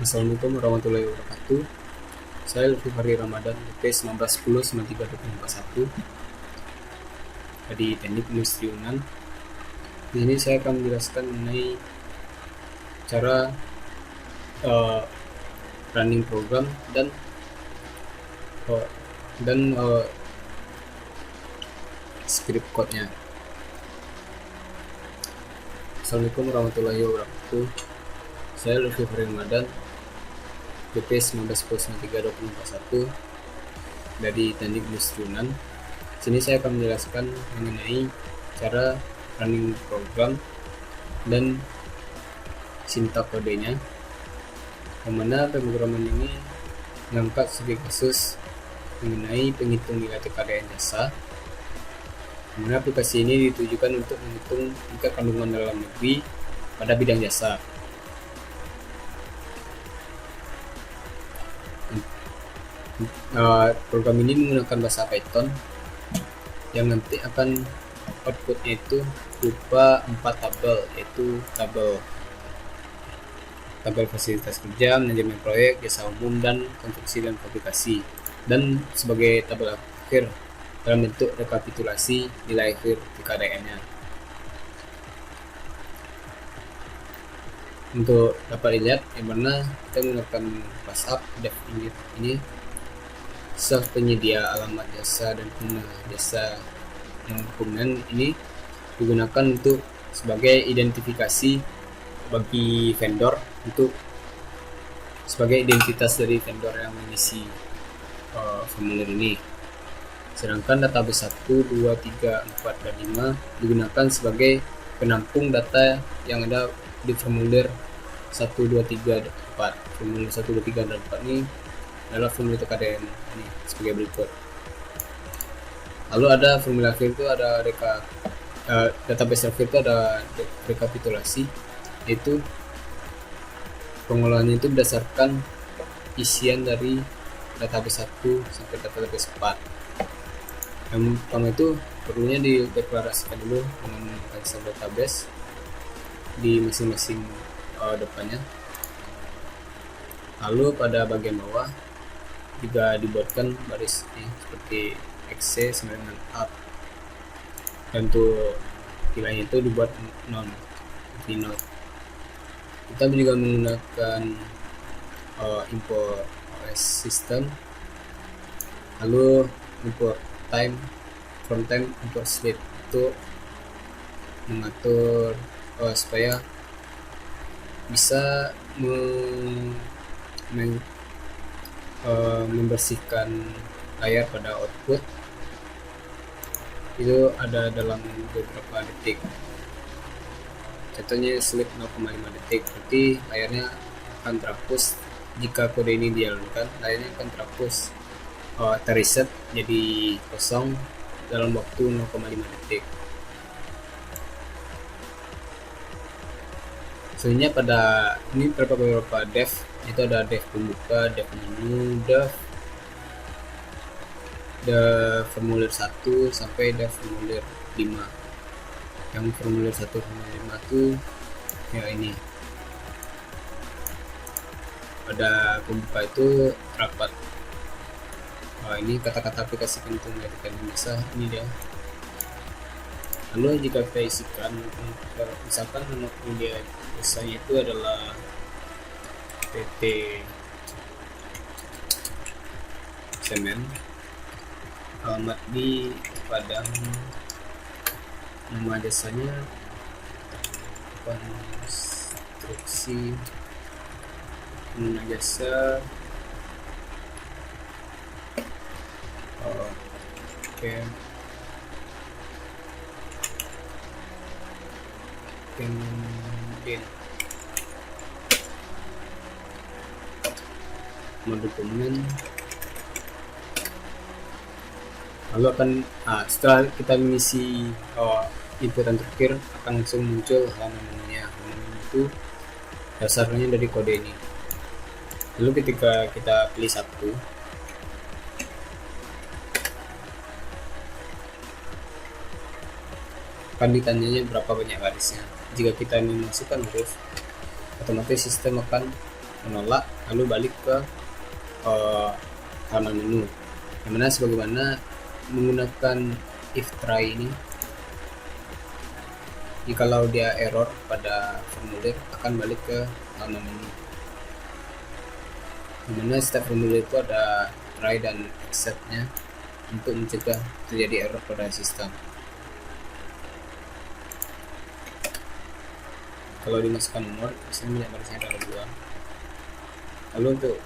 Assalamualaikum warahmatullahi wabarakatuh. Saya Lutfi Fahri Ramadan, DP 1910-93-2041 dari Teknik Industri Unan. Di sini saya akan menjelaskan mengenai cara running program dan script code-nya. Assalamualaikum warahmatullahi wabarakatuh. Saya Lutfi Fahri Ramadan, DP 1910-93-2041 dari Teknik Industri Unan. Sini saya akan menjelaskan mengenai cara running program dan sintak kodenya, yang mana pemrograman ini mengangkat sebagai kasus mengenai penghitung nilai TKDN jasa, yang mana aplikasi ini ditujukan untuk menghitung tingkat kandungan dalam negeri pada bidang jasa. Program ini menggunakan bahasa Python yang nanti akan outputnya itu berupa 4 tabel, yaitu tabel fasilitas kerja, manajemen proyek, jasa umum, dan konstruksi dan fabrikasi, dan sebagai tabel akhir dalam bentuk rekapitulasi nilai akhir TKDN-nya. Untuk dapat dilihat yang mana kita menggunakan WhatsApp dev ini penyedia alamat jasa dan pengguna jasa yang kemudian ini digunakan untuk sebagai identifikasi bagi vendor, untuk sebagai identitas dari vendor yang mengisi formulir ini. Sedangkan database 1, 2, 3, 4, dan 5 digunakan sebagai penampung data yang ada di formulir 1, 2, 3, 4. Formulir 1, 2, 3, dan 4 ini adalah formulir TKDN ini sebagai berikut. Lalu ada formulir akhir itu ada database akhir itu ada rekapitulasi, yaitu pengolahannya itu berdasarkan isian dari database 1 sampai database 4. Yang pertama itu perlunya dideklarasikan dulu dengan file database di masing-masing depannya. Lalu pada bagian bawah juga dibuatkan baris ini seperti exe sama dengan up, dan untuk nilainya itu dibuat non. Kita juga menggunakan import OS system, lalu import from time import sleep untuk mengatur supaya bisa membersihkan layar pada output itu ada dalam beberapa detik. Contohnya sleep 0,5 detik, berarti layarnya akan terhapus. Jika kode ini dilakukan, layarnya akan terhapus, terreset jadi kosong dalam waktu 0,5 detik. Sebenarnya pada ini beberapa dev, itu ada dev pembuka, dev menu, dev formulir 1 sampai dev formulir 5. Yang formulir 1 formulir 5 itu ya ini. Pada pembuka itu rapat. Ini kata-kata aplikasi penting dari bisa ini dia. Lalu jika kita isikan, misalkan nama media biasanya itu adalah PT Semen, alamat di Padang, nama jasanya konstruksi, pengguna jasa, kemudian dokumen. Lalu akan setelah kita mengisi inputan terakhir, akan langsung muncul halaman-halamannya. Halaman itu dasarnya dari kode ini. Lalu ketika kita pilih satu, akan ditanyanya berapa banyak barisnya. Jika kita memasukkan huruf, otomatis sistem akan menolak, lalu balik ke halaman menu. Yang mana sebagaimana menggunakan if try ini, jikalau dia error pada formulir akan balik ke halaman menu. Yang mana setiap formulir itu ada try dan exceptnya untuk mencegah terjadi error pada sistem. Kalau dimasukkan nomor, misalnya barisnya adalah 2. Lalu untuk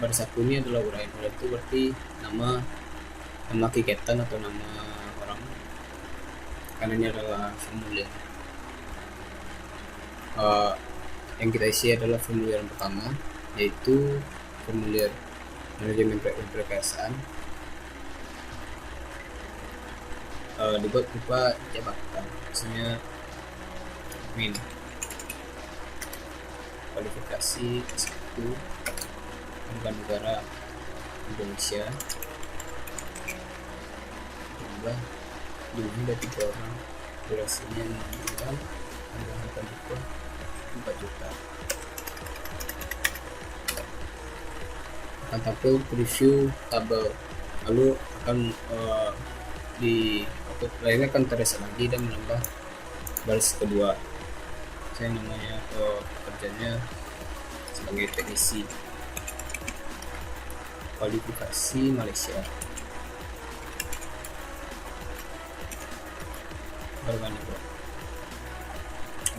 baris 1 ini adalah uraian. Uraian itu berarti nama kegiatan atau nama orang, karena ini adalah formulir. Yang kita isi adalah formulir yang pertama, yaitu formulir manajemen perkayasaan, dibuat berupa jabatan, misalnya admin, kualifikasi S1, warga negara Indonesia, jumlah ada 3 orang, durasinya 6 bulan, anggaran buku 4 juta. Akan tampil preview tabel, lalu akan di output lainnya akan terreset lagi dan menambah baris kedua. Saya namanya pekerjanya sebagai teknisi, kualifikasi Malaysia, bagaimana bro?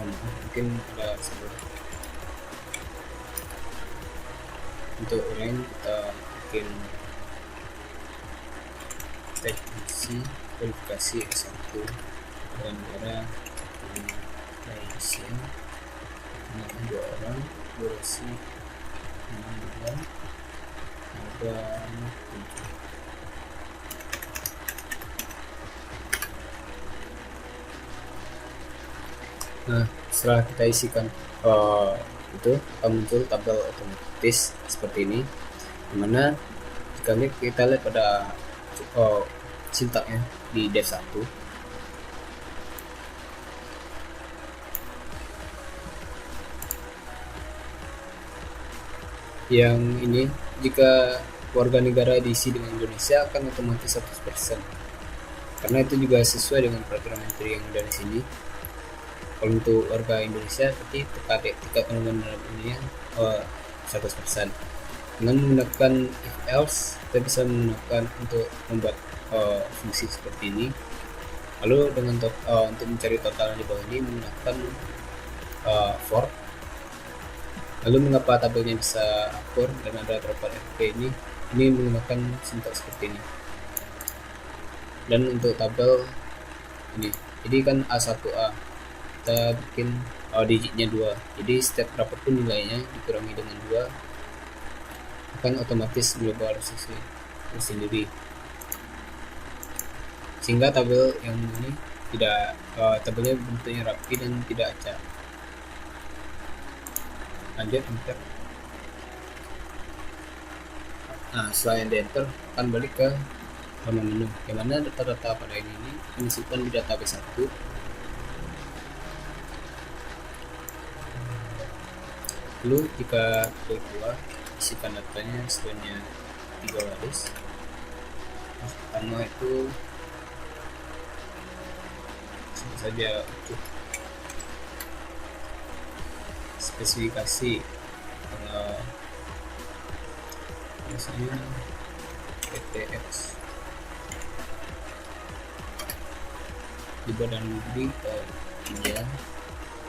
Mungkin ada salah. Untuk lain kita bikin teknisi kualifikasi S1 dan negara Malaysia, 2 orang, durasi 6 bulan, harga 7. Nah, setelah kita isikan itu akan muncul tabel otomatis seperti ini, dimana jika kita lihat pada sintaknya di dev 1, yang ini jika warga negara diisi dengan Indonesia akan otomatis 100%, karena itu juga sesuai dengan peraturan menteri yang ada di sini. Kalau untuk warga Indonesia berarti tingkat penggunaan dalam ini 100%. Dengan menggunakan if else, kita bisa menggunakan untuk membuat fungsi seperti ini. Lalu dengan untuk mencari total di bawah ini menggunakan for. Lalu mengapa tabelnya bisa akur dan ada terdapat FP ini menggunakan sintaks seperti ini. Dan untuk tabel ini kan A1A, kita bikin digitnya 2, jadi setiap berapapun nilainya dikurangi dengan 2 akan otomatis berubah sendiri, sehingga tabel yang ini tidak tabelnya bentuknya rapi dan tidak acak. Lanjut enter. Nah, setelah yang di enter akan balik ke halaman menu, yang mana data-data pada ini disimpan di database 1. Lalu jika klik 2, isikan datanya sebanyak 3 baris. Pertama itu sebut saja spesifikasi, misalnya PTX, di badan negeri 3,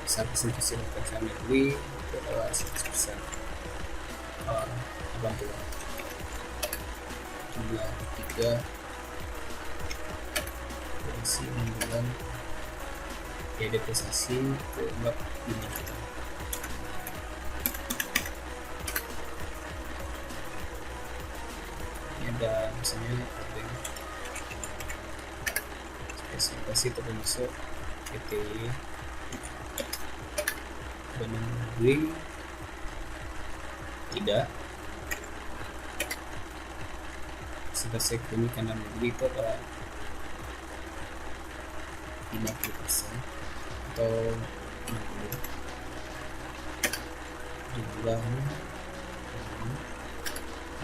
bisa presentasi lokasi negeri itu adalah 100%. Bantuan jumlah 3, durasi 6 bulan, depresiasi itu 45 juta. Ini ada misalnya spesifikasi termasuk PTY Badan Negeri tidak selesai keunikan dalam negeri itu adalah 50% atau 60 bahan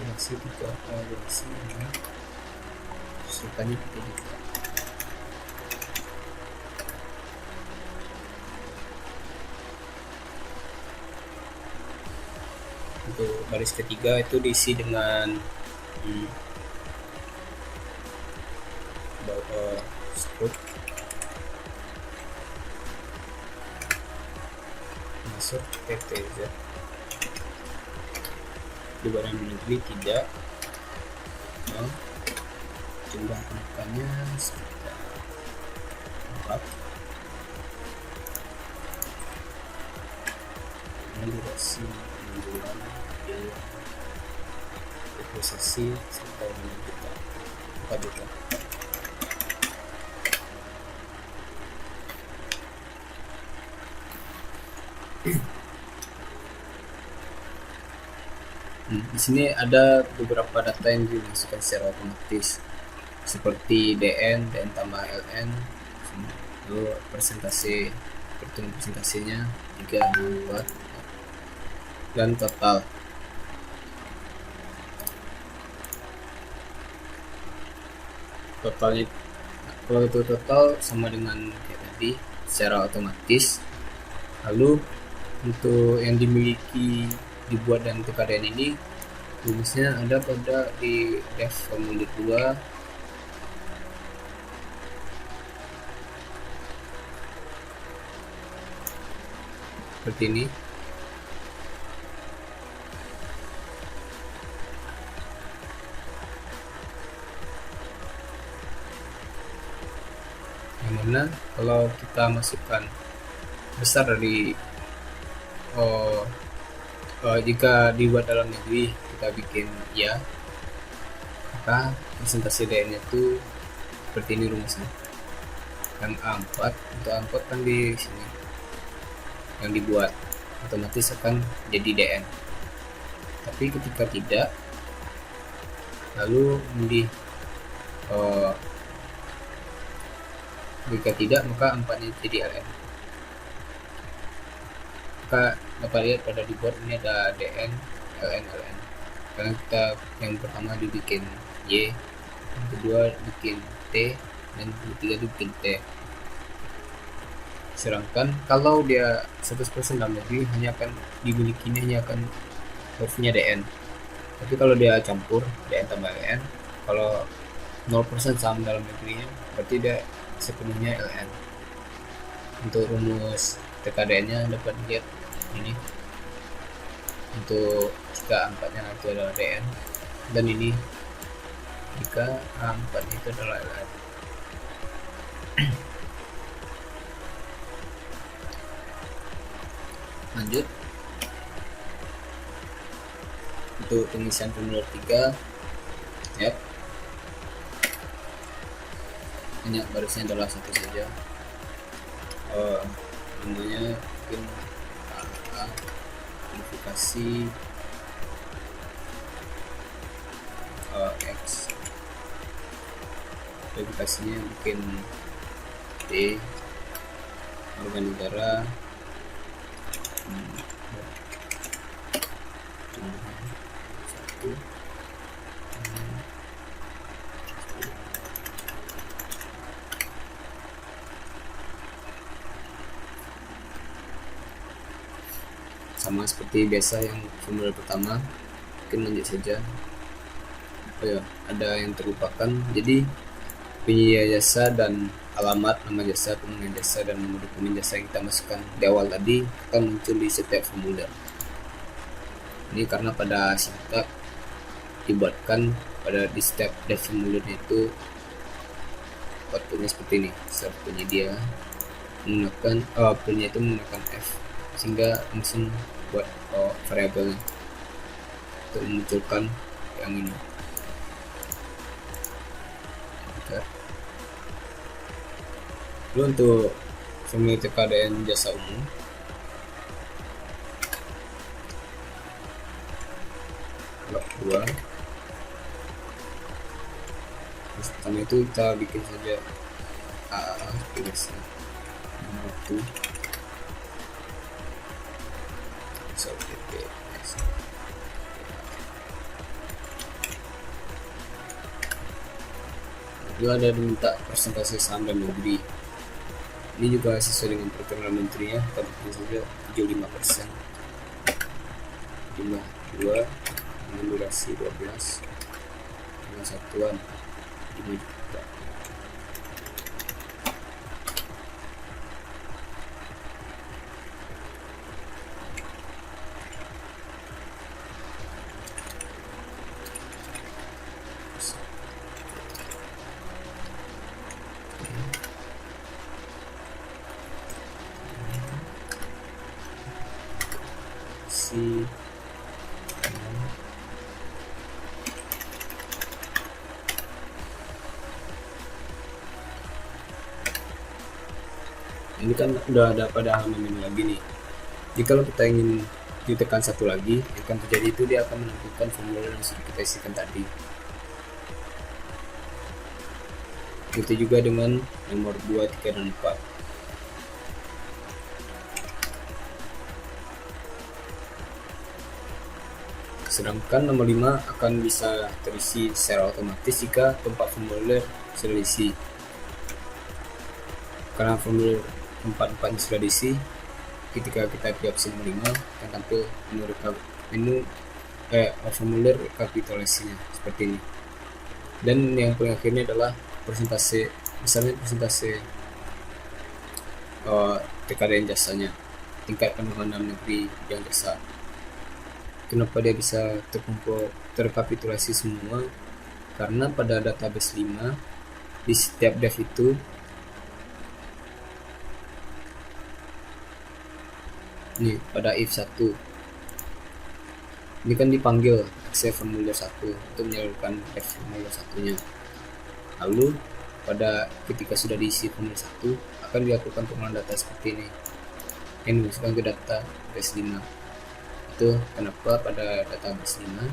reaksi itu apa reaksi ini sukanya kita juga. Untuk baris ketiga itu diisi dengan strut masuk PTZ di barang negeri tidak jumlah penekannya sekitar 4 durasi penjualan biaya depresiasi serta juta 4 juta. Di sini ada beberapa data yang dimasukkan secara otomatis seperti DN tambah LN, lalu persentase perhitungan persentasenya 3, 4 dan total. Totalnya kalau itu total sama dengan kayak tadi secara otomatis. Lalu untuk yang dimiliki dibuat dan TKDN ini rumusnya ada pada di def formulir 2 seperti ini. Yang mana kalau kita masukkan besar dari jika dibuat dalam negeri kita bikin ya, maka presentasi DN itu seperti ini rumusnya. Yang A4 untuk A4 kan di sini yang dibuat otomatis akan jadi DN. Tapi ketika tidak, lalu jika tidak maka 4-nya jadi LN. Maka dapat lihat pada dibuat ini ada DN, LN, LN. Karena kita yang pertama dibikin Y, yang kedua bikin T, dan yang ketiga dibikin T. Sedangkan kalau dia 100% dalam negeri hanya akan dimiliki hanya akan hurufnya DN. Tapi kalau dia campur DN tambah LN, kalau 0% sama dalam negerinya berarti dia sepenuhnya LN. Untuk rumus TKDN-nya dapat dilihat ini. Untuk jika A4-nya itu adalah DN dan ini jika A4 itu adalah LN. Lanjut untuk pengisian formulir 3 ya, hanya barisnya adalah satu saja. Namanya mungkin modifikasi X, modifikasinya mungkin D, organ negara, sama seperti biasa yang formulir pertama. Mungkin lanjut saja. Oh ya, ada yang terlupakan. Jadi penyedia jasa dan alamat nama jasa, pengguna jasa, dan nomor dokumen jasa yang kita masukkan di awal tadi akan muncul di setiap formulir. Ini karena pada sintak dibuatkan pada di setiap formulir itu outputnya seperti ini. Start penyedia menggunakan outputnya itu menggunakan F, sehingga langsung buat variabel untuk memunculkan yang ini. Lalu untuk formulir TKDN jasa umum, blok 2, pertama itu kita bikin saja AAA biasa nomor 1 SOPP juga ada diminta persentase saham dalam negeri. Ini juga sesuai dengan peraturan menterinya, kita bikin saja 75%. Jumlah 2 dengan durasi 12 dengan satuan 5 juta. Ini kan udah ada pada halaman ini lagi nih. Jadi kalau kita ingin ditekan satu lagi, yang akan terjadi itu dia akan menampilkan formulir yang sudah kita isikan tadi. Begitu juga dengan nomor 2, 3, dan 4. Sedangkan nomor 5 akan bisa terisi secara otomatis jika tempat formulir sudah diisi. Karena formulir 4 sudah diisi, ketika kita di opsi nomor 5 akan tampil formulir rekapitulasinya seperti ini. Dan yang paling akhirnya adalah persentase, misalnya persentase tkdn jasanya, tingkat penurunan dalam negeri yang jasa. Kenapa dia bisa terkapitulasi semua? Karena pada database 5 di setiap dev itu nih, pada if 1 ini kan dipanggil accept formulir 1 untuk menyalurkan dev formulir 1-nya. Lalu pada ketika sudah diisi formulir 1 akan dilakukan pengolahan data seperti ini, yang dimasukkan ke database 5. Itu kenapa pada database 5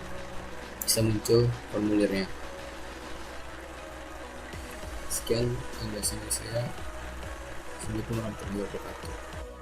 bisa muncul formulirnya. Sekian penjelasan saya. Assalamualaikum warahmatullahi wabarakatuh.